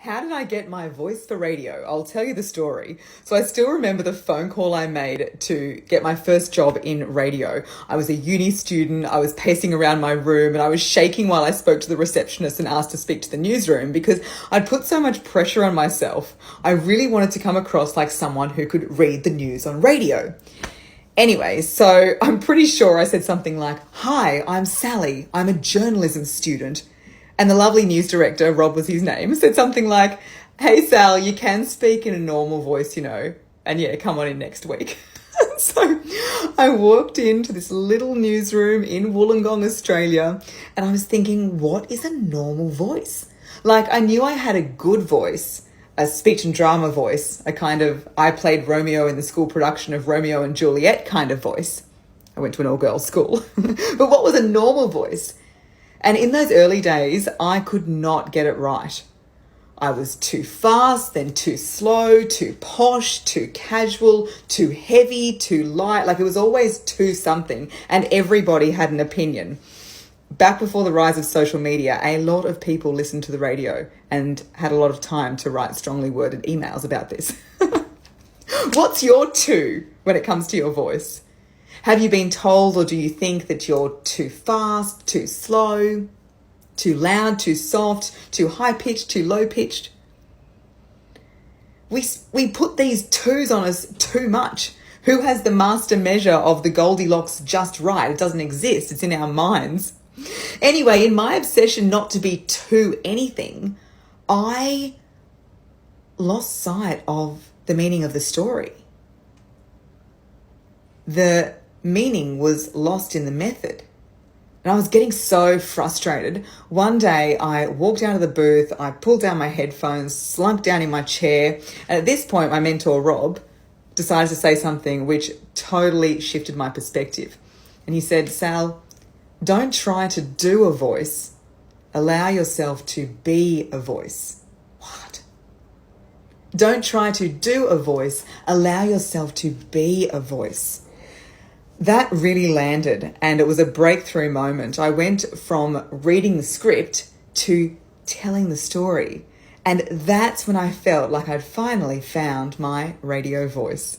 How did I get my voice for radio? I'll tell you the story. So I still remember the phone call I made to get my first job in radio. I was a uni student. I was pacing around my room and I was shaking while I spoke to the receptionist and asked to speak to the newsroom because I'd put so much pressure on myself. I really wanted to come across like someone who could read the news on radio. Anyway, so I'm pretty sure I said something like, "Hi, I'm Sally. I'm a journalism student." And the lovely news director, Rob was his name, said something like, "Hey Sal, you can speak in a normal voice, and yeah, come on in next week." So I walked into this little newsroom in Wollongong, Australia, and I was thinking, what is a normal voice? Like, I knew I had a good voice, a speech and drama voice, I played Romeo in the school production of Romeo and Juliet kind of voice. I went to an all-girls school. But what was a normal voice? And in those early days, I could not get it right. I was too fast, then too slow, too posh, too casual, too heavy, too light. Like, it was always too something, and everybody had an opinion. Back before the rise of social media, a lot of people listened to the radio and had a lot of time to write strongly worded emails about this. What's your two when it comes to your voice? Have you been told, or do you think that you're too fast, too slow, too loud, too soft, too high-pitched, too low-pitched? We put these twos on us too much. Who has the master measure of the Goldilocks just right? It doesn't exist. It's in our minds. Anyway, in my obsession not to be too anything, I lost sight of the meaning of the story. The meaning was lost in the method. And I was getting so frustrated. One day I walked out of the booth, I pulled down my headphones, slumped down in my chair. And at this point, my mentor, Rob, decided to say something which totally shifted my perspective. And he said, "Sal, don't try to do a voice. Allow yourself to be a voice." What? Don't try to do a voice. Allow yourself to be a voice. That really landed, and it was a breakthrough moment. I went from reading the script to telling the story. And that's when I felt like I'd finally found my radio voice.